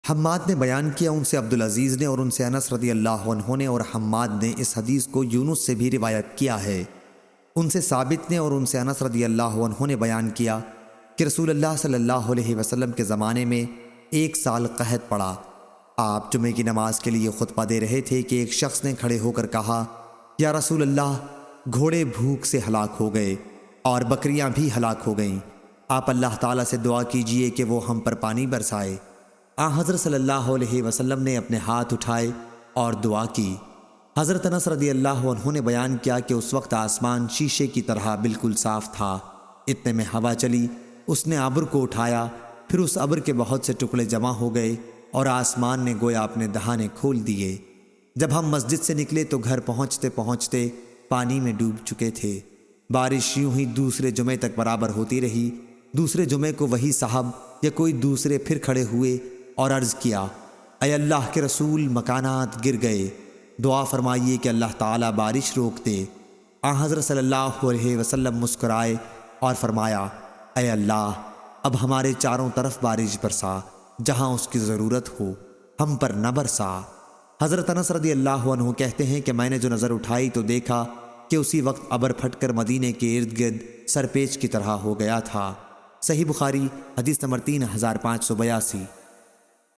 حماد نے بیان کیا، ان سے عبدالعزیز نے اور ان سے انس رضی اللہ عنہ نے، اور حماد نے اس حدیث کو یونس سے بھی روایت کیا ہے۔ ان سے ثابت نے اور ان سے انس رضی اللہ عنہ نے بیان کیا کہ رسول اللہ صلی اللہ علیہ وسلم کے زمانے میں 1 سال قحط پڑا۔ آپ جمعے کی نماز کے لیے خطبہ دے رہے تھے کہ ایک شخص نے کھڑے ہو کر کہا، یا رسول اللہ، گھوڑے بھوک سے ہلاک ہو گئے اور بکریاں بھی ہلاک ہو گئیں۔ آپ اللہ تعالیٰ سے دعا کیجئے کہ وہ ہم پر پانی برسائے۔ حضرت صلی اللہ علیہ وسلم نے اپنے ہاتھ اٹھائے اور دعا کی۔ حضرت انس رضی اللہ عنہ نے بیان کیا کہ اس وقت آسمان شیشے کی طرح بالکل صاف تھا۔ اتنے میں ہوا چلی، اس نے ابر کو اٹھایا، پھر اس ابر کے بہت سے ٹکڑے جمع ہو گئے اور آسمان نے گویا اپنے دہانے کھول دیے۔ جب ہم مسجد سے نکلے تو گھر پہنچتے پہنچتے پانی میں ڈوب چکے تھے۔ بارش یوں ہی دوسرے جمعے تک برابر ہوتی رہی۔ دوسرے جمعے کو وہی صاحب یا کوئی دوسرے پھر کھڑے ہوئے اور عرض کیا، اے اللہ کے رسول، مکانات گر گئے، دعا فرمائیے کہ اللہ تعالیٰ بارش روک دے۔ حضرت صلی اللہ علیہ وسلم مسکرائے اور فرمایا، اے اللہ، اب ہمارے چاروں طرف بارش برسا، جہاں اس کی ضرورت ہو، ہم پر نہ برسا۔ حضرت انس رضی اللہ عنہ کہتے ہیں کہ میں نے جو نظر اٹھائی تو دیکھا کہ اسی وقت ابر پھٹ کر مدینے کے ارد گرد سرپیچ کی طرح ہو گیا تھا۔ صحیح بخاری حدیث نمبر 3582۔